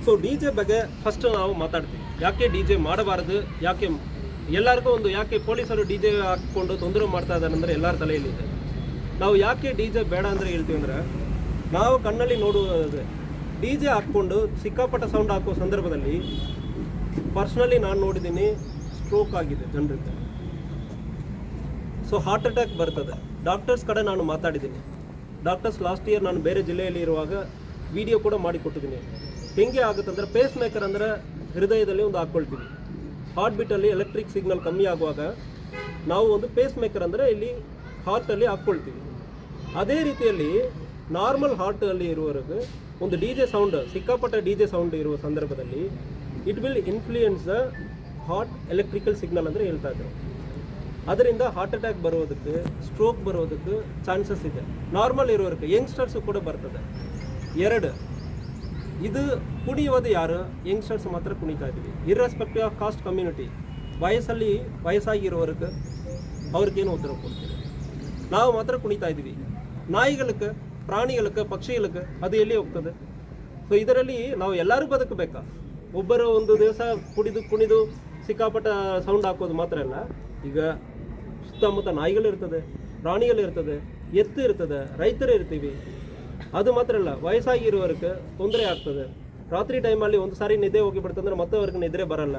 So D J ಬಗ್ಗೆ first ನಾವು ಮಾತಾಡ್ತೀವಿ. ಯಾಕೆ ಡಿ ಜೆ ಮಾಡಬಾರದು, ಯಾಕೆ ಎಲ್ಲರಿಗೂ ಒಂದು ಯಾಕೆ ಪೊಲೀಸರು ಡಿ ಜೆ ಹಾಕ್ಕೊಂಡು ತೊಂದರೆ ಮಾಡ್ತಾ ಇದ್ದಾರೆ ಅಂದರೆ ಎಲ್ಲರ ತಲೆಯಲ್ಲಿದೆ. ನಾವು ಯಾಕೆ ಡಿ ಜೆ ಬೇಡ ಅಂದರೆ ಹೇಳ್ತೀವಿ ಅಂದರೆ, ನಾವು ಕಣ್ಣಲ್ಲಿ ನೋಡುವುದು ಡಿ ಜೆ ಹಾಕ್ಕೊಂಡು ಸಿಕ್ಕಾಪಟ್ಟ ಸೌಂಡ್ ಹಾಕೋ ಸಂದರ್ಭದಲ್ಲಿ ಪರ್ಸ್ನಲಿ ನಾನು ನೋಡಿದ್ದೀನಿ, ಸ್ಟ್ರೋಕ್ ಆಗಿದೆ ಜನರಿಗೆ. ಸೊ ಹಾರ್ಟ್ ಅಟ್ಯಾಕ್ ಬರ್ತದೆ. ಡಾಕ್ಟರ್ಸ್ ಕಡೆ ನಾನು ಮಾತಾಡಿದ್ದೀನಿ. ಡಾಕ್ಟರ್ಸ್ ಲಾಸ್ಟ್ ಇಯರ್ ನಾನು ಬೇರೆ ಜಿಲ್ಲೆಯಲ್ಲಿ ಇರುವಾಗ ವಿಡಿಯೋ ಕೂಡ ಮಾಡಿ ಕೊಟ್ಟಿದ್ದೀನಿ. ಹೆಂಗೆ ಆಗುತ್ತಂದ್ರೆ, ಪೇಸ್ ಮೇಕರ್ ಅಂದರೆ ಹೃದಯದಲ್ಲಿ ಒಂದು ಹಾಕ್ಕೊಳ್ತೀವಿ. ಹಾರ್ಟ್ ಬೀಟಲ್ಲಿ ಎಲೆಕ್ಟ್ರಿಕ್ ಸಿಗ್ನಲ್ ಕಮ್ಮಿ ಆಗುವಾಗ ನಾವು ಒಂದು ಪೇಸ್ ಮೇಕರ್ ಅಂದರೆ ಇಲ್ಲಿ ಹಾರ್ಟಲ್ಲಿ ಹಾಕ್ಕೊಳ್ತೀವಿ. ಅದೇ ರೀತಿಯಲ್ಲಿ ನಾರ್ಮಲ್ ಹಾರ್ಟಲ್ಲಿ ಇರುವವರೆಗೆ ಒಂದು ಡಿ ಜೆ ಸೌಂಡ್, ಸಿಕ್ಕಾಪಟ್ಟ ಡಿ ಜೆ ಸೌಂಡ್ ಇರುವ ಸಂದರ್ಭದಲ್ಲಿ it will influence the heart electrical signal ಅಂದರೆ ಹೇಳ್ತಾ ಇದ್ರು. ಅದರಿಂದ ಹಾರ್ಟ್ ಅಟ್ಯಾಕ್ ಬರೋದಕ್ಕೆ, ಸ್ಟ್ರೋಕ್ ಬರೋದಕ್ಕೆ ಚಾನ್ಸಸ್ ಇದೆ. ನಾರ್ಮಲ್ ಇರೋರಿಗೆ ಯಂಗ್ಸ್ಟರ್ಸು ಕೂಡ ಬರ್ತದೆ. ಎರಡು, ಇದು ಕುಣಿಯೋದು ಯಾರು? ಯಂಗ್ಸ್ಟರ್ಸ್ ಮಾತ್ರ ಕುಣಿತಾ ಇದ್ದೀವಿ. ಇರ್ರೆಸ್ಪೆಕ್ಟಿವ್ ಆಫ್ ಕಾಸ್ಟ್ ಕಮ್ಯುನಿಟಿ, ವಯಸ್ಸಾಗಿರೋರಿಗೆ ಅವ್ರಿಗೇನು ಉತ್ತರ ಕೊಡ್ತೀವಿ, ನಾವು ಮಾತ್ರ ಕುಣಿತಾ ಇದ್ದೀವಿ. ನಾಯಿಗಳಿಗೆ, ಪ್ರಾಣಿಗಳಿಗೆ, ಪಕ್ಷಿಗಳಿಗೆ ಅದು ಎಲ್ಲಿ ಹೋಗ್ತದೆ? ಸೊ ಇದರಲ್ಲಿ ನಾವು ಎಲ್ಲರೂ ಬದುಕಬೇಕಾ? ಒಬ್ಬರು ಒಂದು ದಿವಸ ಕುಣಿದು ಸಿಕ್ಕಾಪಟ್ಟ ಸೌಂಡ್ ಹಾಕೋದು ಮಾತ್ರ ಅಲ್ಲ. ಈಗ ಸುತ್ತಮುತ್ತ ನಾಯಿಗಳಿರ್ತದೆ, ಪ್ರಾಣಿಗಳಿರ್ತದೆ, ಎತ್ತು ಇರ್ತದೆ, ರೈತರು ಇರ್ತೀವಿ. ಅದು ಮಾತ್ರ ಅಲ್ಲ, ವಯಸ್ಸಾಗಿರುವವರಿಗೆ ತೊಂದರೆ ಆಗ್ತದೆ. ರಾತ್ರಿ ಟೈಮಲ್ಲಿ ಒಂದು ಸಾರಿ ನಿದ್ದೆ ಹೋಗಿ ಬಿಡ್ತಂದ್ರೆ ಮತ್ತೆ ಅವ್ರಿಗೆ ನಿದ್ರೆ ಬರಲ್ಲ.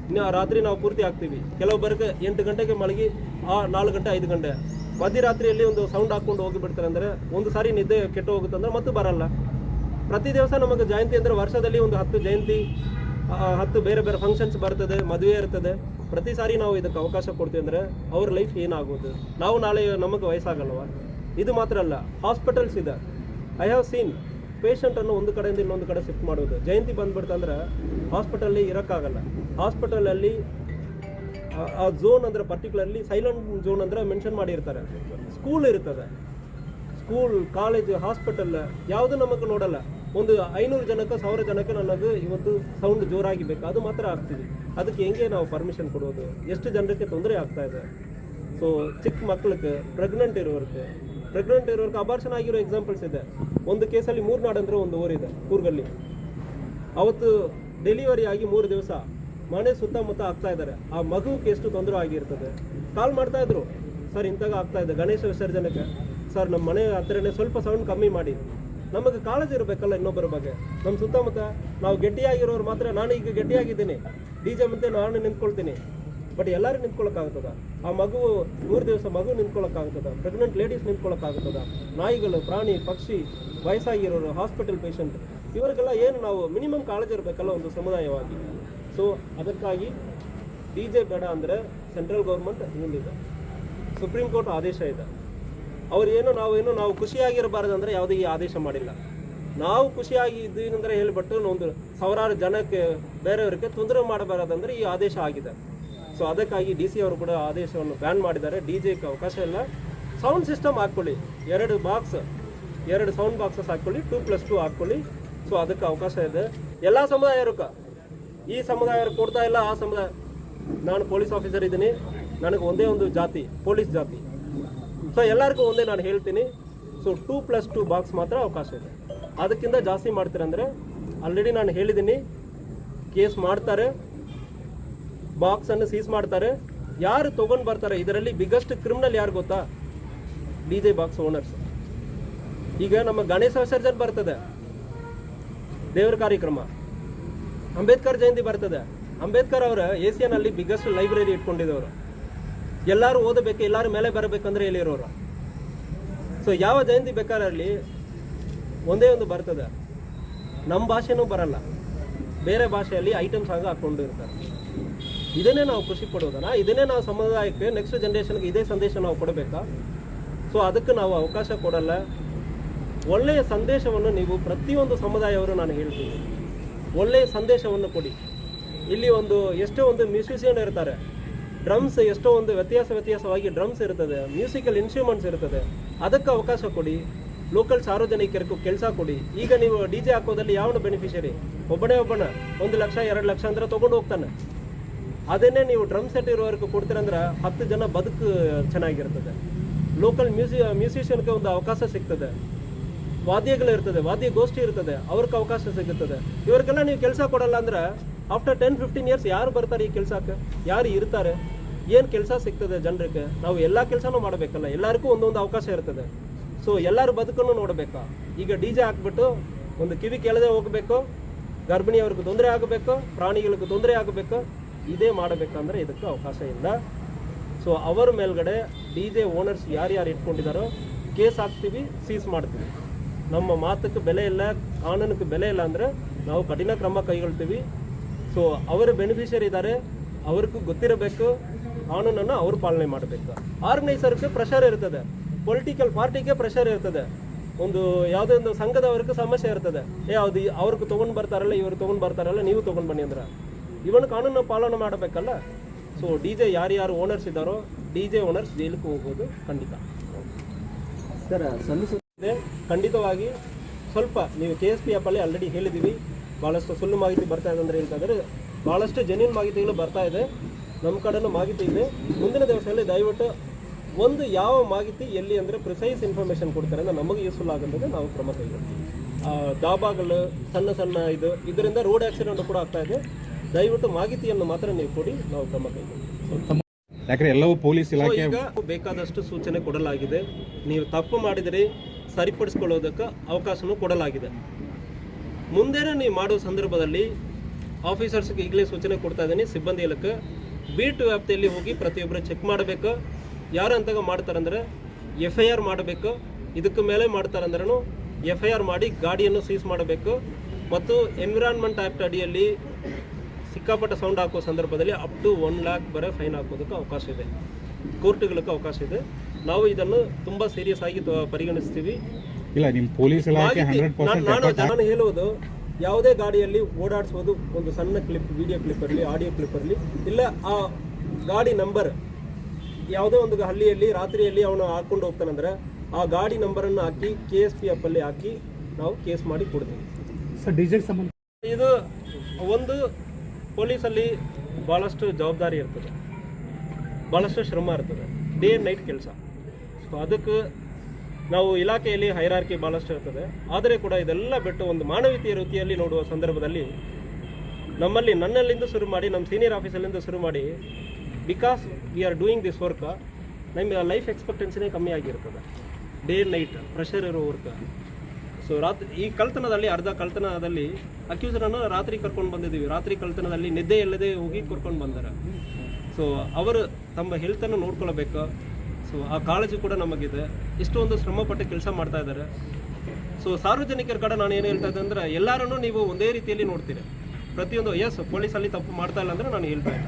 ಇನ್ನು ರಾತ್ರಿ ನಾವು ಪೂರ್ತಿ ಆಗ್ತೀವಿ. ಕೆಲವೊಬ್ಬರಿಗೆ 8 ಗಂಟೆಗೆ ಮಲಗಿ 4 ಗಂಟೆ 5 ಗಂಟೆ ಮಧ್ಯರಾತ್ರಿಯಲ್ಲಿ ಒಂದು ಸೌಂಡ್ ಹಾಕ್ಕೊಂಡು ಹೋಗಿಬಿಡ್ತಾರೆ. ಅಂದರೆ ಒಂದು ಸಾರಿ ನಿದ್ದೆ ಕೆಟ್ಟು ಹೋಗುತ್ತಂದ್ರೆ ಮತ್ತೆ ಬರಲ್ಲ. ಪ್ರತಿ ದಿವಸ ನಮಗೆ ಜಯಂತಿ ಅಂದರೆ ವರ್ಷದಲ್ಲಿ ಒಂದು 10 ಜಯಂತಿ, 10 ಬೇರೆ ಬೇರೆ ಫಂಕ್ಷನ್ಸ್ ಬರ್ತದೆ, ಮದುವೆ ಇರ್ತದೆ. ಪ್ರತಿ ಸಾರಿ ನಾವು ಇದಕ್ಕೆ ಅವಕಾಶ ಕೊಡ್ತೀವಿ ಅಂದರೆ ಅವ್ರ ಲೈಫ್ ಏನಾಗೋದು? ನಾವು ನಾಳೆ ನಮಗೆ ವಯಸ್ಸಾಗಲ್ವ? ಇದು ಮಾತ್ರ ಅಲ್ಲ, ಹಾಸ್ಪಿಟಲ್ಸ್ ಇದೆ. ಐ ಹ್ಯಾವ್ ಸೀನ್ ಪೇಷಂಟನ್ನು ಒಂದು ಕಡೆಯಿಂದ ಇನ್ನೊಂದು ಕಡೆ ಶಿಫ್ಟ್ ಮಾಡೋದು. ಜಯಂತಿ ಬಂದುಬಿಡ್ತಂದ್ರೆ ಹಾಸ್ಪಿಟಲ್ಲಿ ಇರೋಕ್ಕಾಗಲ್ಲ. ಹಾಸ್ಪಿಟಲಲ್ಲಿ ಆ ಝೋನ್ ಅಂದರೆ ಪರ್ಟಿಕ್ಯುಲರ್ಲಿ ಸೈಲೆಂಟ್ ಝೋನ್ ಅಂದರೆ ಮೆನ್ಷನ್ ಮಾಡಿರ್ತಾರೆ. ಸ್ಕೂಲ್ ಇರ್ತದೆ, ಸ್ಕೂಲ್, ಕಾಲೇಜ್, ಹಾಸ್ಪಿಟಲ್ ಯಾವುದು ನಮಗೆ ನೋಡಲ್ಲ. ಒಂದು 500 ಜನಕ್ಕೆ 1000 ಜನಕ್ಕೆ ನನಗೆ ಇವತ್ತು ಸೌಂಡ್ ಜೋರಾಗಿ ಬೇಕು, ಅದು ಮಾತ್ರ ಆಗ್ತೀವಿ. ಅದಕ್ಕೆ ಹೆಂಗೆ ನಾವು ಪರ್ಮಿಷನ್ ಕೊಡೋದು? ಎಷ್ಟು ಜನಕ್ಕೆ ತೊಂದರೆ ಆಗ್ತಾ ಇದೆ. ಸೊ ಚಿಕ್ಕ ಮಕ್ಕಳಿಗೆ, ಪ್ರೆಗ್ನೆಂಟ್ ಇರೋರಿಗೆ ಅಬಾರ್ಷನ್ ಆಗಿರೋ ಎಕ್ಸಾಂಪಲ್ಸ್ ಇದೆ. ಒಂದು ಕೇಸಲ್ಲಿ ಮೂರ್ನಾಡು ಅಂದರೆ ಒಂದು ಊರಿದೆ, ಕೂರ್ಗಲ್ಲಿ. ಅವತ್ತು ಡೆಲಿವರಿ ಆಗಿ 3 ದಿವಸ ಮನೆ ಸುತ್ತಮುತ್ತ ಆಗ್ತಾ ಇದ್ದಾರೆ. ಆ ಮಗುಕ್ಕೆ ಎಷ್ಟು ತೊಂದರೆ ಆಗಿರ್ತದೆ. ಕಾಲ್ ಮಾಡ್ತಾಯಿದ್ರು, ಸರ್ ಇಂತಾಗ ಆಗ್ತಾ ಇದೆ ಗಣೇಶ ವಿಸರ್ಜನೆಗೆ, ಸರ್ ನಮ್ಮ ಮನೆ ಹತ್ರನೇ ಸ್ವಲ್ಪ ಸೌಂಡ್ ಕಮ್ಮಿ ಮಾಡಿ. ನಮಗೆ ಕಾಳಜಿ ಇರಬೇಕಲ್ಲ ಇನ್ನೊಬ್ಬರ ಬಗ್ಗೆ. ನಮ್ಮ ಸುತ್ತಮುತ್ತ ನಾವು ಗಟ್ಟಿಯಾಗಿರೋರು ಮಾತ್ರ, ನಾನು ಈಗ ಗಟ್ಟಿಯಾಗಿದ್ದೀನಿ, ಡಿ ಜೆ ಮುಂದೆ ನಾನು ನಿಂತ್ಕೊಳ್ತೀನಿ, ಬಟ್ ಎಲ್ಲರೂ ನಿಂತ್ಕೊಳ್ಳೋಕ್ಕಾಗ್ತದ? ಆ ಮಗು 3 ದಿವಸ ಮಗು ನಿಂತ್ಕೊಳ್ಳೋಕ್ಕಾಗ್ತದ? Pregnant ladies ನಿಂತ್ಕೊಳ್ಳೋಕ್ಕಾಗ್ತದ? ನಾಯಿಗಳು, ಪ್ರಾಣಿ, ಪಕ್ಷಿ, ವಯಸ್ಸಾಗಿರೋರು, ಹಾಸ್ಪಿಟಲ್ ಪೇಷಂಟ್, ಇವರಿಗೆಲ್ಲ ಏನು ನಾವು ಮಿನಿಮಮ್ ಕಾಳಜಿ ಇರಬೇಕಲ್ಲ ಒಂದು ಸಮುದಾಯವಾಗಿ. ಸೊ ಅದಕ್ಕಾಗಿ ಡಿ ಜೆ ಬೇಡ ಅಂದರೆ ಸೆಂಟ್ರಲ್ ಗೌರ್ಮೆಂಟ್ ಹಿಂದಿದೆ, ಸುಪ್ರೀಂ ಕೋರ್ಟ್ ಆದೇಶ ಇದೆ. ನಾವು ಖುಷಿಯಾಗಿರಬಾರ್ದು ಅಂದರೆ ಯಾವುದೇ ಈ ಆದೇಶ ಮಾಡಿಲ್ಲ. ನಾವು ಖುಷಿಯಾಗಿ ಇದ್ದೀವಿ ಅಂದರೆ ಹೇಳಿಬಿಟ್ಟು ಒಂದು ಸಾವಿರಾರು ಜನಕ್ಕೆ ಬೇರೆಯವರಿಗೆ ತೊಂದರೆ ಮಾಡಬಾರದಂದರೆ ಈ ಆದೇಶ ಆಗಿದೆ. ಸೊ ಅದಕ್ಕಾಗಿ ಡಿ ಸಿ ಅವರು ಕೂಡ ಆದೇಶವನ್ನು ಬ್ಯಾನ್ ಮಾಡಿದ್ದಾರೆ. ಡಿ ಜೆಗೆ ಅವಕಾಶ ಇಲ್ಲ. ಸೌಂಡ್ ಸಿಸ್ಟಮ್ ಹಾಕ್ಕೊಳ್ಳಿ, 2 ಸೌಂಡ್ ಬಾಕ್ಸಸ್ ಹಾಕ್ಕೊಳ್ಳಿ, 2+2 ಹಾಕ್ಕೊಳ್ಳಿ. ಸೊ ಅದಕ್ಕೆ ಅವಕಾಶ ಇದೆ. ಎಲ್ಲ ಸಮುದಾಯಕ್ಕೆ, ಈ ಸಮುದಾಯರು ಕೊಡ್ತಾ ಇಲ್ಲ, ಆ ಸಮುದಾಯ. ನಾನು ಪೊಲೀಸ್ ಆಫೀಸರ್ ಇದ್ದೀನಿ, ನನಗೆ ಒಂದೇ ಒಂದು ಜಾತಿ, ಪೊಲೀಸ್ ಜಾತಿ. ಸೊ ಎಲ್ಲರಿಗೂ ಒಂದೇ ನಾನು ಹೇಳ್ತೀನಿ. ಸೊ 2+2 ಬಾಕ್ಸ್ ಮಾತ್ರ ಅವಕಾಶ ಇದೆ. ಅದಕ್ಕಿಂತ ಜಾಸ್ತಿ ಮಾಡ್ತೀರಂದರೆ ಆಲ್ರೆಡಿ ನಾನು ಹೇಳಿದ್ದೀನಿ, ಕೇಸ್ ಮಾಡ್ತಾರೆ, ಬಾಕ್ಸನ್ನು ಸೀಸ್ ಮಾಡ್ತಾರೆ. ಯಾರು ತೊಗೊಂಡು ಬರ್ತಾರೆ, ಇದರಲ್ಲಿ ಬಿಗ್ಗೆಸ್ಟ್ ಕ್ರಿಮಿನಲ್ ಯಾರು ಗೊತ್ತಾ? D J box owners. ಈಗ ನಮ್ಮ ಗಣೇಶ ವಿಸರ್ಜನೆ ಬರ್ತದೆ, ದೇವರ ಕಾರ್ಯಕ್ರಮ, ಅಂಬೇಡ್ಕರ್ ಜಯಂತಿ ಬರ್ತದೆ. ಅಂಬೇಡ್ಕರ್ ಅವರ ಏಷ್ಯಾನಲ್ಲಿ ಬಿಗ್ಗೆಸ್ಟ್ ಲೈಬ್ರರಿ ಇಟ್ಕೊಂಡಿದ್ದವರು. ಎಲ್ಲರೂ ಓದಬೇಕು, ಎಲ್ಲರೂ ಮೇಲೆ ಬರಬೇಕಂದ್ರೆ ಎಲ್ಲಿರೋರು. ಸೊ ಯಾವ ಜಯಂತಿ ಬೇಕಾರಲ್ಲಿ ಒಂದೇ ಒಂದು ಬರ್ತದೆ, ನಮ್ಮ ಭಾಷೆನೂ ಬರಲ್ಲ, ಬೇರೆ ಭಾಷೆಯಲ್ಲಿ ಐಟಮ್ಸ್ ಆಗ ಹಾಕ್ಕೊಂಡು ಇರ್ತಾರೆ. ಇದನ್ನೇ ನಾವು ಖುಷಿ ಪಡೋದನ್ನ, ಇದನ್ನೇ ನಾವು ಸಮುದಾಯಕ್ಕೆ, ನೆಕ್ಸ್ಟ್ ಜನ್ರೇಷನ್ಗೆ ಇದೇ ಸಂದೇಶ ನಾವು ಕೊಡಬೇಕಾ? ಸೊ ಅದಕ್ಕೆ ನಾವು ಅವಕಾಶ ಕೊಡಲ್ಲ. ಒಳ್ಳೆಯ ಸಂದೇಶವನ್ನು ನೀವು ಪ್ರತಿಯೊಂದು ಸಮುದಾಯವರು ನಾನು ಹೇಳ್ತೀನಿ, ಒಳ್ಳೆಯ ಸಂದೇಶವನ್ನು ಕೊಡಿ. ಇಲ್ಲಿ ಎಷ್ಟೋ ಒಂದು ಮ್ಯೂಸಿಷಿಯನ್ ಇರ್ತಾರೆ, ಡ್ರಮ್ಸ್ ಎಷ್ಟೋ ಒಂದು ವ್ಯತ್ಯಾಸವಾಗಿ ಡ್ರಮ್ಸ್ ಇರ್ತದೆ, ಮ್ಯೂಸಿಕಲ್ ಇನ್ಸ್ಟ್ರೂಮೆಂಟ್ಸ್ ಇರ್ತದೆ. ಅದಕ್ಕೆ ಅವಕಾಶ ಕೊಡಿ. ಲೋಕಲ್ ಸಾರ್ವಜನಿಕರಿಗೂ ಕೆಲಸ ಕೊಡಿ. ಈಗ ನೀವು ಡಿ ಜೆ ಹಾಕೋದಲ್ಲಿ ಯಾವನು ಬೆನಿಫಿಷರಿ? ಒಬ್ಬ 1 ಲಕ್ಷ 2 ಲಕ್ಷ ಅಂದರೆ ತೊಗೊಂಡು ಹೋಗ್ತಾನೆ. ಅದನ್ನೇ ನೀವು ಡ್ರಮ್ ಸೆಟ್ ಇರೋವರೆಗೂ ಕೊಡ್ತೀರಂದ್ರೆ 10 ಜನ ಬದುಕು ಚೆನ್ನಾಗಿರ್ತದೆ. ಲೋಕಲ್ ಮ್ಯೂಸಿಷಿಯನ್ಗೆ ಒಂದು ಅವಕಾಶ ಸಿಗ್ತದೆ. ವಾದ್ಯಗಳಿರ್ತದೆ, ವಾದ್ಯ ಗೋಷ್ಠಿ ಇರ್ತದೆ, ಅವ್ರಿಗೆ ಅವಕಾಶ ಸಿಗುತ್ತದೆ. ಇವ್ರಿಗೆಲ್ಲ ನೀವು ಕೆಲಸ ಕೊಡಲ್ಲ ಅಂದ್ರೆ ಆಫ್ಟರ್ 10-15 ಇಯರ್ಸ್ ಯಾರು ಬರ್ತಾರೆ ಈ ಕೆಲಸಕ್ಕೆ, ಯಾರು ಇರ್ತಾರೆ, ಏನು ಕೆಲಸ ಸಿಗ್ತದೆ ಜನರಿಗೆ? ನಾವು ಎಲ್ಲ ಕೆಲಸನೂ ಮಾಡಬೇಕಲ್ಲ, ಎಲ್ಲರಿಗೂ ಒಂದೊಂದು ಅವಕಾಶ ಇರ್ತದೆ. ಸೊ ಎಲ್ಲರ ಬದುಕನ್ನು ನೋಡಬೇಕಾ? ಈಗ DJ ಹಾಕ್ಬಿಟ್ಟು ಒಂದು ಕಿವಿ ಕೆಳದೆ ಹೋಗಬೇಕು, ಗರ್ಭಿಣಿಯವ್ರಿಗೂ ತೊಂದರೆ ಆಗಬೇಕು, ಪ್ರಾಣಿಗಳಿಗೂ ತೊಂದರೆ ಆಗಬೇಕು, ಇದೇ ಮಾಡಬೇಕಂದ್ರೆ ಇದಕ್ಕೆ ಅವಕಾಶ ಇಲ್ಲ. ಸೊ ಅವರ ಮೇಲ್ಗಡೆ DJ ಓನರ್ಸ್ ಯಾರ್ಯಾರು ಇಟ್ಕೊಂಡಿದ್ದಾರೋ ಕೇಸ್ ಹಾಕ್ತೀವಿ, ಸೀಸ್ ಮಾಡ್ತೀವಿ. ನಮ್ಮ ಮಾತಕ್ಕೆ ಬೆಲೆ ಇಲ್ಲ, ಕಾನೂನಿಗೆ ಬೆಲೆ ಇಲ್ಲ ಅಂದರೆ ನಾವು ಕಠಿಣ ಕ್ರಮ ಕೈಗೊಳ್ತೀವಿ. ಸೊ ಅವರ ಬೆನಿಫಿಷರಿ ಇದ್ದಾರೆ, ಅವ್ರಿಗೂ ಗೊತ್ತಿರಬೇಕು, ಕಾನೂನನ್ನು ಅವ್ರು ಪಾಲನೆ ಮಾಡಬೇಕು. ಆರ್ಗನೈಸರ್ಗೆ ಪ್ರೆಷರ್ ಇರ್ತದೆ, ಪೊಲಿಟಿಕಲ್ ಪಾರ್ಟಿಗೆ ಪ್ರೆಷರ್ ಇರ್ತದೆ, ಒಂದು ಯಾವುದೇ ಒಂದು ಸಂಘದವ್ರಿಗೆ ಸಮಸ್ಯೆ ಇರ್ತದೆ. ಯಾವುದು ಅವ್ರಿಗೆ ತೊಗೊಂಡು ಬರ್ತಾರಲ್ಲ, ಇವರು ತೊಗೊಂಡು ಬರ್ತಾರಲ್ಲ, ನೀವು ತೊಗೊಂಡು ಬನ್ನಿ ಅಂದ್ರೆ ಇವನು ಕಾನೂನು ಪಾಲನೆ ಮಾಡಬೇಕಲ್ಲ. ಸೊ DJ ಯಾರ್ಯಾರು ಓನರ್ಸ್ ಇದ್ದಾರೋ DJ ಓನರ್ಸ್ ಜೈಲಿಗೆ ಹೋಗೋದು ಖಂಡಿತ. ಸರ್ ಸಲ್ಲಿಸುತ್ತೆ ಖಂಡಿತವಾಗಿ ಸ್ವಲ್ಪ ನೀವು KSP ಆ್ಯಪಲ್ಲಿ ಆಲ್ರೆಡಿ ಹೇಳಿದ್ದೀವಿ, ಭಾಳಷ್ಟು ಸುಳ್ಳು ಮಾಹಿತಿ ಬರ್ತಾ ಇದೆ ಅಂದರೆ ಹೇಳ್ತಾ ಇದ್ದಾರೆ, ಭಾಳಷ್ಟು ಜೆನ್ಯೂನ್ ಮಾಹಿತಿಗಳು ಬರ್ತಾ ಇದೆ, ನಮ್ಮ ಕಡೆನೂ ಮಾಹಿತಿ ಇದೆ. ಮುಂದಿನ ದಿವಸದಲ್ಲಿ ದಯವಿಟ್ಟು ಒಂದು ಯಾವ ಮಾಹಿತಿ ಎಲ್ಲಿ ಅಂದರೆ ಪ್ರಿಸೈಸ್ ಇನ್ಫಾರ್ಮೇಷನ್ ಕೊಡ್ತಾರೆ ಅಂದರೆ ನಮಗೆ ಯೂಸ್ಫುಲ್ ಆಗುತ್ತದೆ, ನಾವು ಕ್ರಮ ಕೈಗೊಳ್ತೀವಿ. ಡಾಬಾಗಳು ಸಣ್ಣ ಸಣ್ಣ ಇದರಿಂದ ರೋಡ್ ಆಕ್ಸಿಡೆಂಟ್ ಕೂಡ ಆಗ್ತಾ ಇದೆ. ದಯವಿಟ್ಟು ಮಾಹಿತಿಯನ್ನು ಮಾತ್ರ ನೀವು ಕೊಡಿ, ನಾವು ಕ್ರಮ ಕೈಗೊಳ್ತೀವಿ. ಯಾಕಂದ್ರೆ ಎಲ್ಲವೂ ಪೊಲೀಸ್ ಇಲಾಖೆ ಈಗ ಬೇಕಾದಷ್ಟು ಸೂಚನೆ ಕೊಡಲಾಗಿದೆ. ನೀವು ತಪ್ಪು ಮಾಡಿದರೆ ಸರಿಪಡಿಸ್ಕೊಳ್ಳೋದಕ್ಕೆ ಅವಕಾಶನೂ ಕೊಡಲಾಗಿದೆ. ಮುಂದೆನೇ ನೀವು ಮಾಡೋ ಸಂದರ್ಭದಲ್ಲಿ ಆಫೀಸರ್ಸ್ಗೆ ಈಗಲೇ ಸೂಚನೆ ಕೊಡ್ತಾ ಇದ್ದೀನಿ, ಸಿಬ್ಬಂದಿ ಇಲಾಖೆ ಬೀಟ್ ವ್ಯಾಪ್ತಿಯಲ್ಲಿ ಹೋಗಿ ಪ್ರತಿಯೊಬ್ಬರು ಚೆಕ್ ಮಾಡಬೇಕು. ಯಾರು ಅಂತಾಗ ಮಾಡ್ತಾರಂದ್ರೆ FIR ಮಾಡಬೇಕು. ಇದಕ್ಕೆ ಮೇಲೆ ಮಾಡ್ತಾರಂದ್ರೂ FIR ಮಾಡಿ ಗಾಡಿಯನ್ನು ಸೀಸ್ ಮಾಡಬೇಕು. ಮತ್ತು ಎನ್ವಿರಾನ್ಮೆಂಟ್ ಆ್ಯಕ್ಟ್ ಅಡಿಯಲ್ಲಿ ಸಿಕ್ಕಾಪಟ್ಟ ಸೌಂಡ್ ಹಾಕೋ ಸಂದರ್ಭದಲ್ಲಿ ಅಪ್ ಟು 1 lakh ಬರೆ ಫೈನ್ ಹಾಕೋದಕ್ಕೆ ಅವಕಾಶ ಇದೆ, ಕೋರ್ಟ್ಗಳಿಗೆ ಅವಕಾಶ ಇದೆ. ನಾವು ಇದನ್ನು ತುಂಬ ಸೀರಿಯಸ್ ಆಗಿ ಪರಿಗಣಿಸ್ತೀವಿ. ಇಲ್ಲ ನಿಮ್ಮ ಪೊಲೀಸ್ ಇಲಾಖೆ 100% ನಾನು ಹೇಳುವುದು, ಯಾವುದೇ ಗಾಡಿಯಲ್ಲಿ ಓಡಾಡಿಸೋದು ಒಂದು ಸಣ್ಣ ಕ್ಲಿಪ್, ವಿಡಿಯೋ ಕ್ಲಿಪ್ ಇರಲಿ, ಆಡಿಯೋ ಕ್ಲಿಪ್ ಇರಲಿ, ಇಲ್ಲ ಆ ಗಾಡಿ ನಂಬರ್ ಯಾವುದೇ ಒಂದು ಹಳ್ಳಿಯಲ್ಲಿ ರಾತ್ರಿಯಲ್ಲಿ ಅವನು ಹಾಕ್ಕೊಂಡು ಹೋಗ್ತಾನಂದ್ರೆ ಆ ಗಾಡಿ ನಂಬರನ್ನು ಹಾಕಿ KSP ಆ್ಯಪಲ್ಲಿ ಹಾಕಿ ನಾವು ಕೇಸ್ ಮಾಡಿ ಕೊಡ್ತೀವಿ. ಸರ್ DJ ಸಂಬಂಧ ಇದು ಒಂದು ಪೊಲೀಸಲ್ಲಿ ಭಾಳಷ್ಟು ಜವಾಬ್ದಾರಿ ಇರ್ತದೆ, ಭಾಳಷ್ಟು ಶ್ರಮ ಇರ್ತದೆ, ಡೇ ಆ್ಯಂಡ್ ನೈಟ್ ಕೆಲಸ. ಸೊ ಅದಕ್ಕೆ ನಾವು ಇಲಾಖೆಯಲ್ಲಿ ಹೈರಾರ್ಕಿ ಭಾಳಷ್ಟು ಇರ್ತದೆ. ಆದರೆ ಕೂಡ ಇದೆಲ್ಲ ಬಿಟ್ಟು ಒಂದು ಮಾನವೀಯತೆಯ ರೀತಿಯಲ್ಲಿ ನೋಡುವ ಸಂದರ್ಭದಲ್ಲಿ ನನ್ನಲ್ಲಿಂದ ಶುರು ಮಾಡಿ, ನಮ್ಮ ಸೀನಿಯರ್ ಆಫೀಸಲ್ಲಿಂದ ಶುರು ಮಾಡಿ, because we are doing this work, ನಮ್ಮ ಲೈಫ್ ಎಕ್ಸ್ಪೆಕ್ಟೆನ್ಸಿನೇ ಕಮ್ಮಿ ಆಗಿರ್ತದೆ. ಡೇ ಆ್ಯಂಡ್ ನೈಟ್ ಪ್ರೆಷರ್ ಇರೋ ವರ್ಕ್. ಸೊ ಈ ಕಳ್ತನದಲ್ಲಿ ಅರ್ಧ ಕಳ್ತನದಲ್ಲಿ ಅಕ್ಯೂಸರನ್ನು ರಾತ್ರಿ ಕರ್ಕೊಂಡು ಬಂದಿದ್ದೀವಿ. ರಾತ್ರಿ ಕಳ್ತನದಲ್ಲಿ ನಿದ್ದೆ ಇಲ್ಲದೆ ಹೋಗಿ ಕರ್ಕೊಂಡು ಬಂದಾರೆ. ಸೊ ಅವರು ತಮ್ಮ ಹೆಲ್ತನ್ನು ನೋಡ್ಕೊಳ್ಬೇಕು. ಸೊ ಆ ಕಾಳಜಿ ಕೂಡ ನಮಗಿದೆ. ಇಷ್ಟೊಂದು ಶ್ರಮಪಟ್ಟು ಕೆಲಸ ಮಾಡ್ತಾ ಇದ್ದಾರೆ. ಸೊ ಸಾರ್ವಜನಿಕರ ಕಡೆ ನಾನು ಏನು ಹೇಳ್ತಾ ಇದ್ದೆ ಅಂದರೆ, ಎಲ್ಲರೂ ನೀವು ಒಂದೇ ರೀತಿಯಲ್ಲಿ ನೋಡ್ತೀರಿ. ಪ್ರತಿಯೊಂದು ಪೊಲೀಸಲ್ಲಿ ತಪ್ಪು ಮಾಡ್ತಾ ಇಲ್ಲ ಅಂದರೆ ನಾನು ಹೇಳ್ತಾ ಇಲ್ಲ,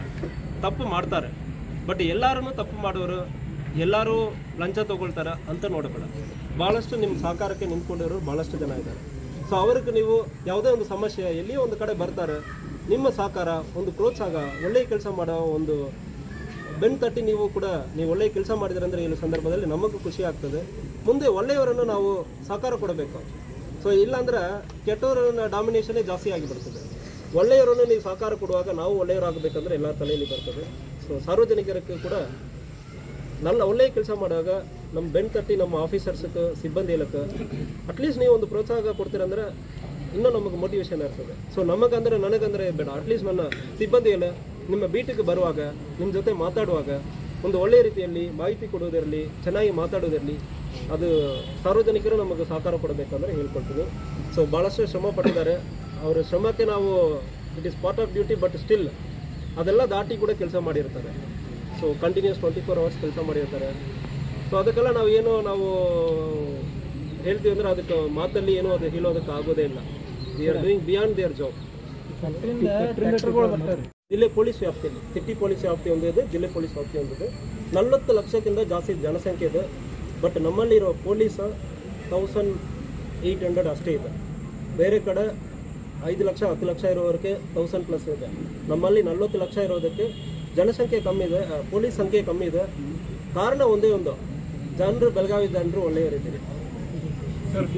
ತಪ್ಪು ಮಾಡ್ತಾರೆ. ಬಟ್ ಎಲ್ಲರೂ ತಪ್ಪು ಮಾಡೋರು, ಎಲ್ಲರೂ ಲಂಚ ತೊಗೊಳ್ತಾರೆ ಅಂತ ನೋಡಬೇಡ. ಭಾಳಷ್ಟು ನಿಮ್ಮ ಸಹಕಾರಕ್ಕೆ ನಿಂತ್ಕೊಂಡಿರೋರು ಭಾಳಷ್ಟು ಜನ ಇದ್ದಾರೆ. ಸೊ ಅವ್ರಿಗೆ ನೀವು ಯಾವುದೇ ಒಂದು ಸಮಸ್ಯೆ ಎಲ್ಲಿಯೋ ಒಂದು ಕಡೆ ಬರ್ತಾರೆ, ನಿಮ್ಮ ಸಹಕಾರ, ಒಂದು ಪ್ರೋತ್ಸಾಹ, ಒಳ್ಳೆಯ ಕೆಲಸ ಮಾಡೋ ಒಂದು ಬೆನ್ನು ತಟ್ಟಿ ನೀವು ಒಳ್ಳೆಯ ಕೆಲಸ ಮಾಡಿದ್ರೆ ಅಂದರೆ ಈ ಸಂದರ್ಭದಲ್ಲಿ ನಮಗೂ ಖುಷಿ ಆಗ್ತದೆ. ಮುಂದೆ ಒಳ್ಳೆಯವರನ್ನು ನಾವು ಸಹಕಾರ ಕೊಡಬೇಕು. ಸೊ ಇಲ್ಲಾಂದ್ರೆ ಕೆಟ್ಟವರನ್ನ ಡಾಮಿನೇಷನ್ನೇ ಜಾಸ್ತಿ ಆಗಿಬಿಡ್ತದೆ. ಒಳ್ಳೆಯವರನ್ನು ನೀವು ಸಹಕಾರ ಕೊಡುವಾಗ ನಾವು ಒಳ್ಳೆಯವರಾಗಬೇಕಂದ್ರೆ ಎಲ್ಲರ ತಲೆಯಲ್ಲಿ ಬರ್ತದೆ. ಸೊ ಸಾರ್ವಜನಿಕರಿಗೆ ಕೂಡ ಒಳ್ಳೆಯ ಕೆಲಸ ಮಾಡುವಾಗ ನಮ್ಮ ಬೆನ್ನು ತಟ್ಟಿ ನಮ್ಮ ಆಫೀಸರ್ಸ್ಗೆ, ಸಿಬ್ಬಂದಿ ಇಲಕ್ಕೆ ಅಟ್ಲೀಸ್ಟ್ ನೀವು ಒಂದು ಪ್ರೋತ್ಸಾಹ ಕೊಡ್ತೀರಂದ್ರೆ ಇನ್ನೂ ನಮಗೆ ಮೋಟಿವೇಶನ್ ಇರ್ತದೆ. ಸೊ ನನಗಂದರೆ ಬೇಡ, ಅಟ್ಲೀಸ್ಟ್ ನನ್ನ ಸಿಬ್ಬಂದಿ ಎಲ್ಲ ನಿಮ್ಮ ಬೀಟಿಗೆ ಬರುವಾಗ, ನಿಮ್ಮ ಜೊತೆ ಮಾತಾಡುವಾಗ ಒಂದು ಒಳ್ಳೆಯ ರೀತಿಯಲ್ಲಿ ಮಾಹಿತಿ ಕೊಡೋದಿರಲಿ, ಚೆನ್ನಾಗಿ ಮಾತಾಡೋದಿರಲಿ, ಅದು ಸಾರ್ವಜನಿಕರು ನಮಗೆ ಸಹಕಾರ ಕೊಡಬೇಕಂದ್ರೆ ಹೇಳ್ಕೊಳ್ತೀವಿ. ಸೊ ಭಾಳಷ್ಟು ಶ್ರಮ ಪಟ್ಟಿದ್ದಾರೆ. ಅವರ ಶ್ರಮಕ್ಕೆ ನಾವು it is part of duty, but still ಅದೆಲ್ಲ ದಾಟಿ ಕೂಡ ಕೆಲಸ ಮಾಡಿರ್ತಾರೆ. ಸೊ ಕಂಟಿನ್ಯೂಸ್ 24 hours ಕೆಲಸ ಮಾಡಿರ್ತಾರೆ. ಸೊ ಅದಕ್ಕೆಲ್ಲ ನಾವು ಹೇಳ್ತೀವಿ ಅಂದರೆ ಅದಕ್ಕೆ ಮಾತಲ್ಲಿ ಏನೋ ಅದು ಹೇಳೋದಕ್ಕೆ ಆಗೋದೇ ಇಲ್ಲ. The are doing beyond there job. ಜಿಲ್ಲೆ ಪೊಲೀಸ್ ವ್ಯಾಪ್ತಿಯಲ್ಲಿ ಸಿಟಿ ಪೊಲೀಸ್ ವ್ಯಾಪ್ತಿ ಒಂದಿದೆ, ಜಿಲ್ಲೆ ಪೊಲೀಸ್ ವ್ಯಾಪ್ತಿ ಒಂದಿದೆ. 40 ಲಕ್ಷಕ್ಕಿಂತ ಜಾಸ್ತಿ ಜನಸಂಖ್ಯೆ ಇದೆ. ಬಟ್ ನಮ್ಮಲ್ಲಿರೋ ಪೊಲೀಸ್ 1800 ಅಷ್ಟೇ ಇದೆ. ಬೇರೆ ಕಡೆ 5 ಲಕ್ಷ 10 ಲಕ್ಷ ಇರೋವರೆಗೆ 1000+ ಇದೆ. ನಮ್ಮಲ್ಲಿ 40 ಲಕ್ಷ ಇರೋದಕ್ಕೆ ಜನಸಂಖ್ಯೆ ಕಮ್ಮಿ ಇದೆ, ಪೊಲೀಸ್ ಸಂಖ್ಯೆ ಕಮ್ಮಿ ಇದೆ. ಕಾರಣ ಒಂದೇ ಒಂದು, ಬೆಳಗಾವಿ ಜನರು ಒಳ್ಳೆಯವರಿದ್ದೀರಿ.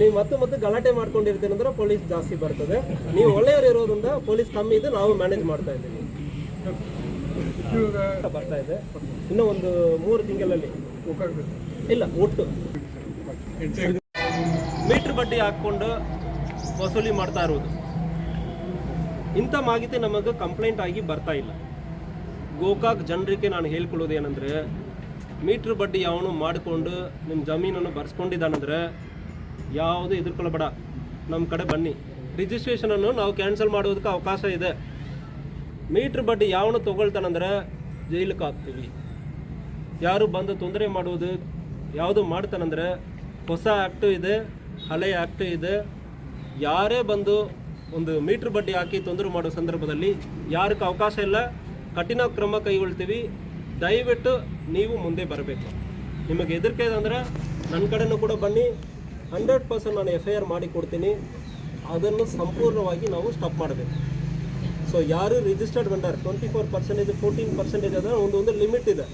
ನೀವು ಮತ್ತೆ ಗಲಾಟೆ ಮಾಡ್ಕೊಂಡಿರ್ತೀರಿ ಅಂದ್ರೆ ಪೊಲೀಸ್ ಜಾಸ್ತಿ ಬರ್ತದೆ. ನೀವು ಒಳ್ಳೆಯವರು ಇರೋದ್ರಿಂದ ಪೊಲೀಸ್ ಕಮ್ಮಿ ಇದೆ, ನಾವು ಮ್ಯಾನೇಜ್ ಮಾಡ್ತಾ ಇದ್ದೀವಿ. ಬರ್ತಾ ಇದೆ ಇನ್ನೂ ಒಂದು 3 ತಿಂಗಳಲ್ಲಿ ಇಲ್ಲ ಒಟ್ಟು ಮೀಟ್ರ್ ಬಡ್ಡಿ ಬಡ್ಡಿ ಹಾಕ್ಕೊಂಡು ವಸೂಲಿ ಮಾಡ್ತಾ ಇರೋದು. ಇಂಥ ಮಾಹಿತಿ ನಮಗೆ ಕಂಪ್ಲೇಂಟ್ ಆಗಿ ಬರ್ತಾ ಇಲ್ಲ. ಗೋಕಾಕ್ ಜನರಿಗೆ ನಾನು ಹೇಳ್ಕೊಳ್ಳೋದು ಏನಂದರೆ, ಮೀಟ್ರ್ ಬಡ್ಡಿ ಯಾವನು ಮಾಡಿಕೊಂಡು ನಿಮ್ಮ ಜಮೀನನ್ನು ಬರ್ಸ್ಕೊಂಡಿದ್ದಾನಂದ್ರೆ ಯಾವುದೂ ಎದುರ್ಕೊಳ್ಳಬೇಡ, ನಮ್ಮ ಕಡೆ ಬನ್ನಿ. ರಿಜಿಸ್ಟ್ರೇಷನನ್ನು ನಾವು ಕ್ಯಾನ್ಸಲ್ ಮಾಡೋದಕ್ಕೆ ಅವಕಾಶ ಇದೆ. ಮೀಟ್ರ್ ಬಡ್ಡಿ ಯಾವನು ತೊಗೊಳ್ತಾನಂದ್ರೆ ಜೈಲಿಗೆ ಹಾಕ್ತೀವಿ. ಯಾರು ಬಂದು ತೊಂದರೆ ಮಾಡೋದು ಯಾವುದು ಮಾಡ್ತಾನಂದ್ರೆ ಹೊಸ ಆ್ಯಕ್ಟು ಇದೆ, ಹಳೆಯ ಆ್ಯಕ್ಟು ಇದೆ. ಯಾರೇ ಬಂದು ಒಂದು ಮೀಟ್ರ್ ಬಡ್ಡಿ ಹಾಕಿ ತೊಂದರೆ ಮಾಡೋ ಸಂದರ್ಭದಲ್ಲಿ ಯಾರಿಗೆ ಅವಕಾಶ ಇಲ್ಲ, ಕಠಿಣ ಕ್ರಮ ಕೈಗೊಳ್ತೀವಿ. ದಯವಿಟ್ಟು ನೀವು ಮುಂದೆ ಬರಬೇಕು. ನಿಮಗೆ ಹೆದರಿಕೆ ಇದೆ ಅಂದರೆ ನನ್ನ ಕಡೆನೂ ಕೂಡ ಬನ್ನಿ, 100% ನಾನು FIR ಮಾಡಿ ಕೊಡ್ತೀನಿ. ಅದನ್ನು ಸಂಪೂರ್ಣವಾಗಿ ನಾವು ಸ್ಟಾಪ್ ಮಾಡಬೇಕು. ಸೊ ಯಾರು ರಿಜಿಸ್ಟರ್ಡ್ ವೆಂಡರ್ 24%, 14% ಅದರ ಒಂದು ಲಿಮಿಟ್ ಇದೆ.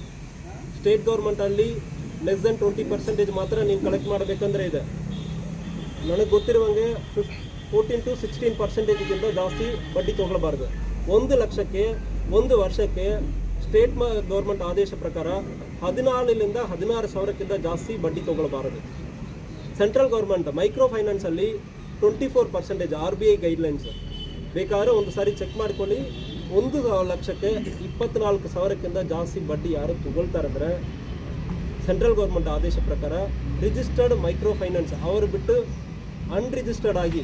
ಸ್ಟೇಟ್ ಗೌರ್ಮೆಂಟಲ್ಲಿ ಲೆಸ್ ದೆನ್ 20% ಮಾತ್ರ ನೀವು ಕಲೆಕ್ಟ್ ಮಾಡಬೇಕಂದ್ರೆ ಇದೆ. ನನಗೆ ಗೊತ್ತಿರುವಂಗೆ 14 to 16% ಜಾಸ್ತಿ ಬಡ್ಡಿ ತೊಗೊಳ್ಬಾರ್ದು. 1 ಲಕ್ಷಕ್ಕೆ 1 ವರ್ಷಕ್ಕೆ ಸ್ಟೇಟ್ ಗೌರ್ಮೆಂಟ್ ಆದೇಶ ಪ್ರಕಾರ 14ರಿಂದ 16,000ಕ್ಕಿಂತ ಜಾಸ್ತಿ ಬಡ್ಡಿ ತೊಗೊಳ್ಬಾರದು. ಸೆಂಟ್ರಲ್ ಗೌರ್ಮೆಂಟ್ ಮೈಕ್ರೋ ಫೈನಾನ್ಸಲ್ಲಿ 24% RBI ಗೈಡ್ಲೈನ್ಸ್. ಬೇಕಾದ್ರೆ ಒಂದು ಸಾರಿ ಚೆಕ್ ಮಾಡ್ಕೊಳ್ಳಿ. 1 ಲಕ್ಷಕ್ಕೆ 24,000ಕ್ಕಿಂತ ಜಾಸ್ತಿ ಬಡ್ಡಿ ಯಾರು ತಗೊಳ್ತಾರಂದ್ರೆ ಸೆಂಟ್ರಲ್ ಗೌರ್ಮೆಂಟ್ ಆದೇಶ ಪ್ರಕಾರ ರಿಜಿಸ್ಟರ್ಡ್ ಮೈಕ್ರೋ ಫೈನಾನ್ಸ್ ಅವರು ಬಿಟ್ಟು ಅನ್ರಿಜಿಸ್ಟರ್ಡ್ ಆಗಿ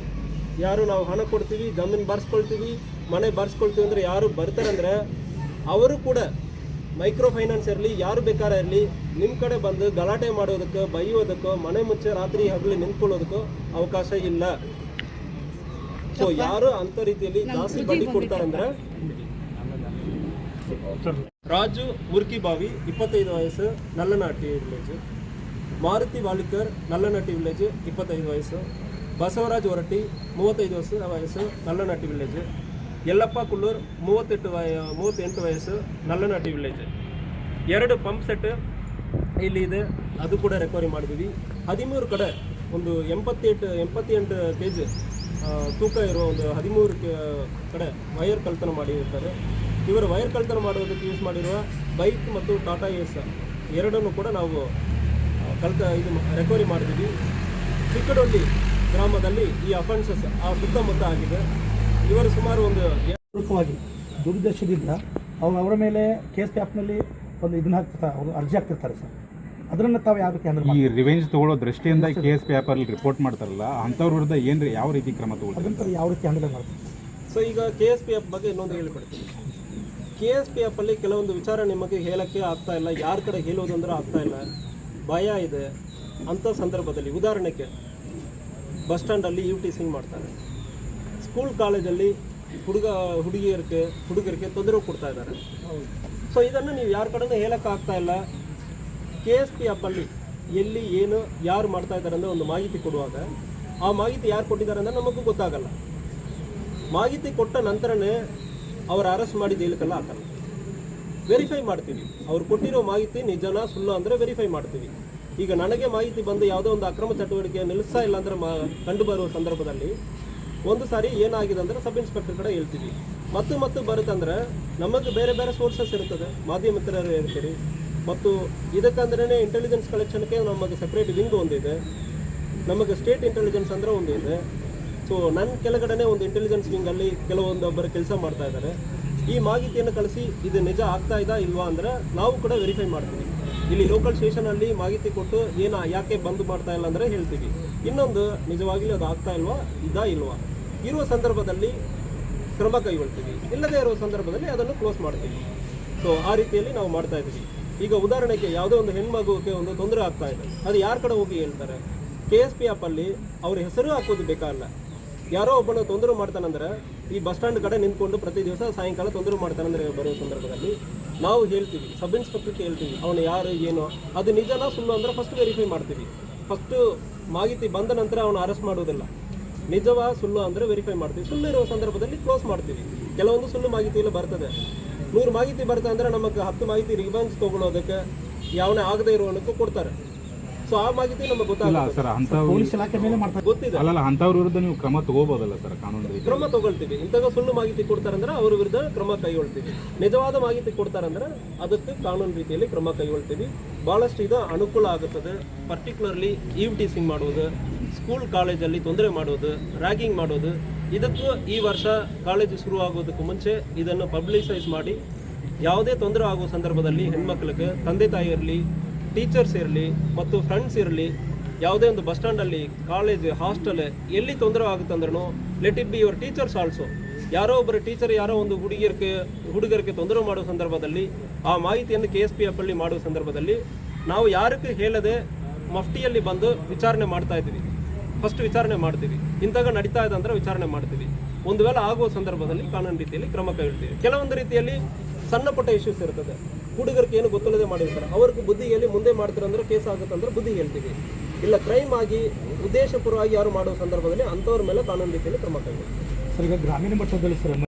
ಯಾರು ನಾವು ಹಣ ಕೊಡ್ತೀವಿ, ಜಮೀನು ಬಾರಿಸ್ಕೊಳ್ತೀವಿ, ಮನೆ ಬಾರಿಸ್ಕೊಳ್ತೀವಿ ಅಂದರೆ ಯಾರು ಬರ್ತಾರಂದ್ರೆ ಅವರು ಕೂಡ ಮೈಕ್ರೋ ಫೈನಾನ್ಸ್ ಇರಲಿ, ಯಾರು ಬೇಕಾದ್ರೆ ಇರಲಿ, ನಿಮ್ಮ ಕಡೆ ಬಂದು ಗಲಾಟೆ ಮಾಡೋದಕ್ಕೋ, ಬೈಯೋದಕ್ಕೋ, ಮನೆ ಮುಂಚೆ ರಾತ್ರಿ ಹಗಲು ನಿಂತ್ಕೊಳ್ಳೋದಕ್ಕೋ ಅವಕಾಶ ಇಲ್ಲ. ಸೊ ಯಾರು ಅಂಥ ರೀತಿಯಲ್ಲಿ ಜಾಸ್ತಿ ಬಡ್ಡಿ ಕೊಡ್ತಾರಂದ್ರೆ ರಾಜು ಮುರ್ಕಿಬಾವಿ 25 ವಯಸ್ಸು, ನಲ್ಲನಹಟ್ಟಿ ವಿಲೇಜ್. ಮಾರುತಿ ವಾಲಿಕರ್, ನಲ್ಲನಹಟ್ಟಿ ವಿಲೇಜ್ 25 ವಯಸ್ಸು. ಬಸವರಾಜ್ ಹೊರಟ್ಟಿ 35 ವಯಸ್ಸು, ನಲ್ಲನಹಟ್ಟಿ ವಿಲೇಜ್. ಯಲ್ಲಪ್ಪ ಕುಳ್ಳೂರ್ 38 ವಯಸ್ಸು, ನಲ್ಲನಹಟ್ಟಿ ವಿಲೇಜ್. 2 ಪಂಪ್ ಸೆಟ್ ಇಲ್ಲಿ ಇದೆ, ಅದು ಕೂಡ ರಿಕವರಿ ಮಾಡಿದ್ದೀವಿ. 13 ಕಡೆ ಒಂದು 88 kg ತೂಕ ಇರೋ ಒಂದು 13 ಕಡೆ ವೈರ್ ಕಳ್ತನ ಮಾಡಿರ್ತಾರೆ. ಇವರು ವೈರ್ ಕಳ್ತನ ಮಾಡೋದಕ್ಕೆ ಯೂಸ್ ಮಾಡಿರುವ ಬೈಕ್ ಮತ್ತು ಟಾಟಾ ಏಸ್ ಎರಡನ್ನು ಕೂಡ ನಾವು ರಿಕವರಿ ಮಾಡಿದ್ದೀವಿ. ಚಿಕ್ಕಡೊಳ್ಳಿ ಗ್ರಾಮದಲ್ಲಿ ಈ ಅಫೆನ್ಸಸ್ ಆ ಸುತ್ತಮುತ್ತ ಆಗಿದೆ. ಇವರು ಸುಮಾರು ಒಂದು ಪೂರ್ವಕವಾಗಿ ದುರುದ್ದೇಶದಿಂದ ಅವರ ಮೇಲೆ ಕೇಸ್ ಆ್ಯಪ್ನಲ್ಲಿ ಒಂದು ಇದನ್ನ ಹಾಕ್ತಿರ್ತಾರೆ, ಅವರು ಅರ್ಜಿ ಹಾಕ್ತಿರ್ತಾರೆ ಸರ್. ಅದನ್ನು ತಾವು ಯಾವ ರೀತಿ ಹ್ಯಾಂಡಲ್ ಈ ರಿವೆಂಜ್ ತಗೊಳ್ಳೋ ದೃಷ್ಟಿಯಿಂದ ಕೇಸ್ ಪೇಪರ್ ರಿಪೋರ್ಟ್ ಮಾಡ್ತಾರಲ್ಲ, ಅಂಥವ್ರ ವಿರುದ್ಧ ಏನು ಯಾವ ರೀತಿ ಕ್ರಮ ತಗೊಳ್ತಾರೆ? ಅದನ್ನು ಯಾವ ರೀತಿ ಹ್ಯಾಂಡಲ್ ಮಾಡ್ತಾರೆ? ಸೊ ಈಗ KSPF ಬಗ್ಗೆ ಇನ್ನೊಂದು ಹೇಳಿಕೊಡ್ತೀನಿ. KSPF ಅಲ್ಲಿ ಕೆಲವೊಂದು ವಿಚಾರ ನಿಮಗೆ ಹೇಳೋಕ್ಕೆ ಆಗ್ತಾ ಇಲ್ಲ, ಯಾರ ಕಡೆ ಹೇಳೋದು ಅಂದ್ರೆ ಆಗ್ತಾ ಇಲ್ಲ, ಭಯ ಇದೆ. ಅಂಥ ಸಂದರ್ಭದಲ್ಲಿ ಉದಾಹರಣೆಗೆ ಬಸ್ ಸ್ಟ್ಯಾಂಡಲ್ಲಿ UTCing ಮಾಡ್ತಾರೆ, ಸ್ಕೂಲ್ ಕಾಲೇಜಲ್ಲಿ ಹುಡುಗರಿಗೆ ತೊಂದರೆ ಕೊಡ್ತಾ ಇದ್ದಾರೆ. ಸೊ ಇದನ್ನು ನೀವು ಯಾರ ಕಡೆನೂ ಹೇಳೋಕ್ಕಾಗ್ತಾ ಇಲ್ಲ. KSPF ಅಲ್ಲಿ ಎಲ್ಲಿ ಏನು ಯಾರು ಮಾಡ್ತಾ ಇದ್ದಾರೆ ಅಂದರೆ ಒಂದು ಮಾಹಿತಿ ಕೊಡುವಾಗ ಆ ಮಾಹಿತಿ ಯಾರು ಕೊಟ್ಟಿದ್ದಾರೆ ಅಂದರೆ ನಮಗೂ ಗೊತ್ತಾಗಲ್ಲ. ಮಾಹಿತಿ ಕೊಟ್ಟ ನಂತರನೇ ಅವ್ರು ಅರೆಸ್ಟ್ ಮಾಡಿ ಜೈಲಿಗೆಲ್ಲ ಹಾಕಲ್ಲ. ವೆರಿಫೈ ಮಾಡ್ತೀವಿ, ಅವ್ರು ಕೊಟ್ಟಿರೋ ಮಾಹಿತಿ ನಿಜನಾ ಸುಳ್ಳು ಅಂದರೆ ವೆರಿಫೈ ಮಾಡ್ತೀವಿ. ಈಗ ನನಗೆ ಮಾಹಿತಿ ಬಂದು ಯಾವುದೋ ಒಂದು ಅಕ್ರಮ ಚಟುವಟಿಕೆ ನಿಲ್ಲಿಸ್ತಾ ಇಲ್ಲ ಅಂದರೆ ಕಂಡು ಬರುವ ಸಂದರ್ಭದಲ್ಲಿ ಒಂದು ಸಾರಿ ಏನಾಗಿದೆ ಅಂದರೆ ಸಬ್ ಇನ್ಸ್ಪೆಕ್ಟರ್ ಕಡೆ ಹೇಳ್ತೀವಿ. ಮತ್ತು ಬರುತ್ತಂದ್ರೆ ನಮಗೆ ಬೇರೆ ಬೇರೆ ಸೋರ್ಸಸ್ ಇರ್ತದೆ, ಮಾಧ್ಯಮ ಮಿತ್ರರು ಇರ್ತೀರಿ. ಮತ್ತು ಇದಕ್ಕಂದ್ರೇ ಇಂಟೆಲಿಜೆನ್ಸ್ ಕಲೆಕ್ಷನ್ಗೆ ನಮಗೆ ಸಪ್ರೇಟ್ ವಿಂಗ್ ಒಂದಿದೆ, ನಮಗೆ ಸ್ಟೇಟ್ ಇಂಟೆಲಿಜೆನ್ಸ್ ಅಂದರೆ ಒಂದು ಇದೆ. ಸೊ ನನ್ನ ಕೆಳಗಡೆ ಒಂದು ಇಂಟೆಲಿಜೆನ್ಸ್ ವಿಂಗಲ್ಲಿ ಕೆಲವೊಂದೊಬ್ಬರು ಕೆಲಸ ಮಾಡ್ತಾ ಇದ್ದಾರೆ. ಈ ಮಾಹಿತಿಯನ್ನು ಕಳಿಸಿ ಇದು ನಿಜ ಆಗ್ತಾ ಇದಾ ಇಲ್ವಾ ಅಂದರೆ ನಾವು ಕೂಡ ವೆರಿಫೈ ಮಾಡ್ತೀವಿ. ಇಲ್ಲಿ ಲೋಕಲ್ ಸ್ಟೇಷನಲ್ಲಿ ಮಾಹಿತಿ ಕೊಟ್ಟು ಯಾಕೆ ಬಂದ್ ಮಾಡ್ತಾ ಇಲ್ಲ ಅಂದರೆ ಹೇಳ್ತೀವಿ. ಇನ್ನೊಂದು ನಿಜವಾಗ್ಲೂ ಅದು ಆಗ್ತಾ ಇಲ್ವಾ ಇಲ್ವಾ ಇರುವ ಸಂದರ್ಭದಲ್ಲಿ ಕ್ರಮ ಕೈಗೊಳ್ತೀವಿ, ಇಲ್ಲದೇ ಇರುವ ಸಂದರ್ಭದಲ್ಲಿ ಅದನ್ನು ಕ್ಲೋಸ್ ಮಾಡ್ತೀವಿ. ಸೊ ಆ ರೀತಿಯಲ್ಲಿ ನಾವು ಮಾಡ್ತಾ ಇದ್ದೀವಿ. ಈಗ ಉದಾಹರಣೆಗೆ ಯಾವುದೋ ಒಂದು ಹೆಣ್ಮಗುಗೆ ಒಂದು ತೊಂದರೆ ಆಗ್ತಾ ಇದೆ, ಅದು ಯಾರ ಕಡೆ ಹೋಗಿ ಹೇಳ್ತಾರೆ? KSPF ಅಲ್ಲಿ ಅವ್ರ ಹೆಸರು ಹಾಕೋದು ಬೇಕಾಗಲ್ಲ. ಯಾರೋ ಒಬ್ಬನ ತೊಂದರೆ ಮಾಡ್ತಾನಂದ್ರೆ ಈ ಬಸ್ ಸ್ಟ್ಯಾಂಡ್ ಕಡೆ ನಿಂತ್ಕೊಂಡು ಪ್ರತಿ ದಿವಸ ಸಾಯಂಕಾಲ ತೊಂದರೆ ಮಾಡ್ತಾನಂದ್ರೆ ಬರೋ ಸಂದರ್ಭದಲ್ಲಿ ನಾವು ಹೇಳ್ತೀವಿ, ಸಬ್ ಇನ್ಸ್ಪೆಕ್ಟರ್ಗೆ ಹೇಳ್ತೀವಿ, ಅವನು ಯಾರು ಏನೋ ಅದು ನಿಜನಾ ಸುಳ್ಳು ಅಂದರೆ ಫಸ್ಟ್ ವೆರಿಫೈ ಮಾಡ್ತೀವಿ. ಫಸ್ಟು ಮಾಹಿತಿ ಬಂದ ನಂತರ ಅವನು ಅರೆಸ್ಟ್ ಮಾಡೋದಿಲ್ಲ. ನಿಜವಾ ಸುಳ್ಳು ಅಂದರೆ ವೆರಿಫೈ ಮಾಡ್ತೀವಿ. ಸುಳ್ಳು ಇರೋ ಸಂದರ್ಭದಲ್ಲಿ ಕ್ಲೋಸ್ ಮಾಡ್ತೀವಿ. ಕೆಲವೊಂದು ಸುಳ್ಳು ಮಾಹಿತಿಯಲ್ಲಿ ಬರ್ತದೆ. 100 ಮಾಹಿತಿ ಬರ್ತದೆ ಅಂದರೆ ನಮಗೆ 10 ಮಾಹಿತಿ ರಿವೆಂಜ್ ತೊಗೊಳೋದಕ್ಕೆ ಯಾವನೇ ಆಗದೇ ಇರೋನಕ್ಕೂ ಕೊಡ್ತಾರೆ. ಸೊ ಆ ಮಾಹಿತಿ ನಮಗೆ ಗೊತ್ತಾಗಲ್ಲ, ಪೊಲೀಸ್ ಇಲಾಖೆ ಮೇಲೆ ಮಾಡ್ತಾರೆ, ಗೊತ್ತಿದೆ. ಅಲ್ಲ, ಅಂಥವ್ರ ವಿರುದ್ಧ ನೀವು ಕ್ರಮ ತಗೋಬೋದಲ್ಲ ಸರ್? ಕಾನೂನು ಕ್ರಮ ತಗೊಳ್ತೀವಿ. ಇಂತಹ ಸುಳ್ಳು ಮಾಹಿತಿ ಕೊಡ್ತಾರಂದ್ರೆ ಅವ್ರ ವಿರುದ್ಧ ಕ್ರಮ ಕೈಗೊಳ್ತೀವಿ. ನಿಜವಾದ ಮಾಹಿತಿ ಕೊಡ್ತಾರಂದ್ರೆ ಅದಕ್ಕೆ ಕಾನೂನು ರೀತಿಯಲ್ಲಿ ಕ್ರಮ ಕೈಗೊಳ್ತೀವಿ. ಭಾಳಷ್ಟು ಇದು ಅನುಕೂಲ ಆಗುತ್ತದೆ. ಪರ್ಟಿಕ್ಯುಲರ್ಲಿ UTCing ಮಾಡುವುದು, ಸ್ಕೂಲ್ ಕಾಲೇಜಲ್ಲಿ ತೊಂದರೆ ಮಾಡೋದು, ರ್ಯಾಗಿಂಗ್ ಮಾಡೋದು, ಇದಕ್ಕೂ ಈ ವರ್ಷ ಕಾಲೇಜು ಶುರುವಾಗೋದಕ್ಕೂ ಮುಂಚೆ ಇದನ್ನು ಪಬ್ಲಿಸೈಸ್ ಮಾಡಿ ಯಾವುದೇ ತೊಂದರೆ ಆಗುವ ಸಂದರ್ಭದಲ್ಲಿ ಹೆಣ್ಮಕ್ಳಿಗೆ ತಂದೆ ತಾಯಿ ಇರಲಿ, ಟೀಚರ್ಸ್ ಇರಲಿ ಮತ್ತು ಫ್ರೆಂಡ್ಸ್ ಇರಲಿ, ಯಾವುದೇ ಒಂದು ಬಸ್ ಸ್ಟ್ಯಾಂಡಲ್ಲಿ, ಕಾಲೇಜ್, ಹಾಸ್ಟೆಲ್ ಎಲ್ಲಿ ತೊಂದರೆ ಆಗುತ್ತೆ ಅಂದ್ರೂ let it be your teachers also. ಯಾರೋ ಒಬ್ಬರು ಟೀಚರ್ ಯಾರೋ ಒಂದು ಹುಡುಗರಿಗೆ ತೊಂದರೆ ಮಾಡೋ ಸಂದರ್ಭದಲ್ಲಿ ಆ ಮಾಹಿತಿಯನ್ನು KSPF ಅಲ್ಲಿ ಮಾಡುವ ಸಂದರ್ಭದಲ್ಲಿ ನಾವು ಯಾರಕ್ಕೆ ಹೇಳದೆ ಮಫ್ಟಿಯಲ್ಲಿ ಬಂದು ವಿಚಾರಣೆ ಮಾಡ್ತಾ ಇದ್ದೀವಿ. ಫಸ್ಟ್ ವಿಚಾರಣೆ ಮಾಡ್ತೀವಿ, ಇಂಥಾಗ ನಡೀತಾ ಇದೆ ಅಂದರೆ ವಿಚಾರಣೆ ಮಾಡ್ತೀವಿ. ಒಂದು ವೇಳೆ ಆಗುವ ಸಂದರ್ಭದಲ್ಲಿ ಕಾನೂನು ರೀತಿಯಲ್ಲಿ ಕ್ರಮ ಕೈಗೊಳ್ತೀವಿ. ಕೆಲವೊಂದು ರೀತಿಯಲ್ಲಿ ಸಣ್ಣ ಪುಟ್ಟ ಇಶ್ಯೂಸ್ ಇರ್ತದೆ, ಹುಡುಗರಿಗೆ ಏನು ಗೊತ್ತಿಲ್ಲದೆ ಮಾಡಿರ್ತಾರೆ, ಅವ್ರಿಗೆ ಬುದ್ಧಿ ಹೇಳಿ ಮುಂದೆ ಮಾಡ್ತಾರೆ ಅಂದರೆ ಕೇಸ್ ಆಗುತ್ತೆ ಅಂದ್ರೆ ಬುದ್ಧಿ ಹೇಳ್ತೀವಿ. ಇಲ್ಲ ಕ್ರೈಮ್ ಆಗಿ ಉದ್ದೇಶಪೂರ್ವವಾಗಿ ಯಾರು ಮಾಡುವ ಸಂದರ್ಭದಲ್ಲಿ ಅಂಥವ್ರ ಮೇಲೆ ಕಾನೂನು ರೀತಿಯಲ್ಲಿ ಕ್ರಮ ಕೈಗೊಳ್ತೀವಿ. ಸರ್, ಈಗ ಗ್ರಾಮೀಣ ಮಟ್ಟದಲ್ಲಿ ಸರ್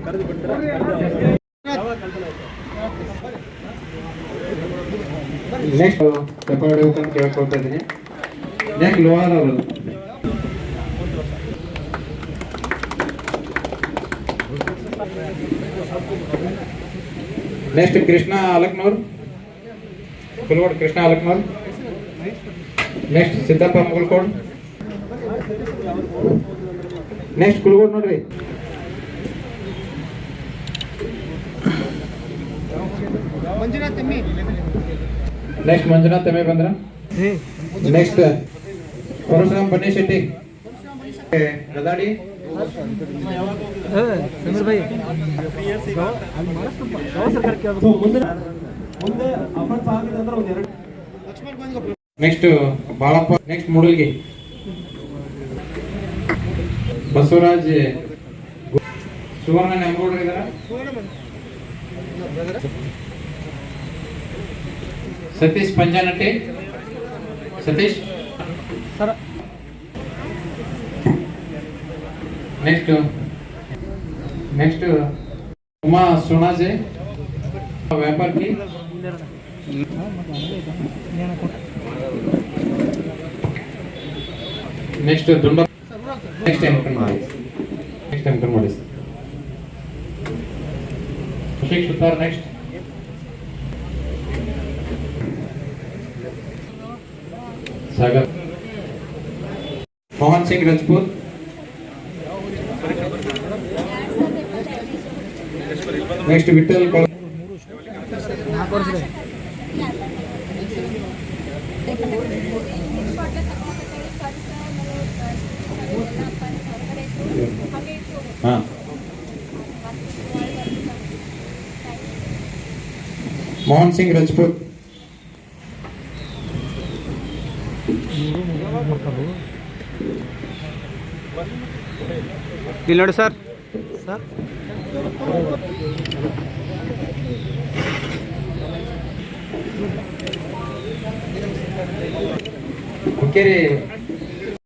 ಕರೆದು ಬಿಟ್ಟರೆ ನೆಕ್ಸ್ಟ್ ತಗೊಳ್ಬೇಕಂತ ಕೇಳ್ಕೊಳ್ತಾ ಇದ್ದೀನಿ. ನೆಕ್ಸ್ಟ್ ಲೋಹಾರ್ ಅವರು. Next Krishna Alaknur, Kulgod Krishna Alaknur. Next Siddappa Mugalkod. Next Kulgod ನೋಡ್ರಿ. ನೆಕ್ಸ್ಟ್ ಮಂಜುನಾಥ್ ತೆಮ್ಮೆ ಬಂದ್ರ. ನೆಕ್ಸ್ಟ್ ಪರಶುರಾಮ್ ಬನ್ನಿ ಶೆಟ್ಟಿ ಗದಾಡಿ. ಮುಂದೆ ಅಫೆನ್ಸ್ ಆಗಿದೆ ಅಂದ್ರೆ ಒಂದು ಎರಡು. ನೆಕ್ಸ್ಟ್ ಬಾಳಪ್ಪ. ನೆಕ್ಸ್ಟ್ ಮೂಡಲ್ಗಿ ಬಸವರಾಜ್ ಸುವರ್ಣ ನೆಮಗೌಡ್ರು ಇದಾರ. ಸತೀಶ್ ಪಂಜಾನಟ್ಟಿ. ಸತೀಶ್ ಸರ್. ನೆಕ್ಸ್ಟ್ ಉಮಾ ಸೋನಾಜೆ ವ್ಯಾಪಾರ ಕಿ. ನೆಕ್ಸ್ಟ್ ದುಂಡ. ನೆಕ್ಸ್ಟ್ ಎಂಕನ್ ಮಾಡಿ ಅಭಿಷೇಕ್ ಸುತಾರ್. ನೆಕ್ಸ್ಟ್ ಸಾಗರ್. ಮೋಹನ್ ಸಿಂಗ್ ರಜಪೂತ್. ನೆಕ್ಸ್ಟ್ ವಿಠಲ್. ಮೋಹನ್ ಸಿಂಗ್ ರಜಪೂತ್. ಇಲ್ಲಿ ನೋಡಿ ಸರ್. ಸರ್ ಹುಕ್ಕೇರಿ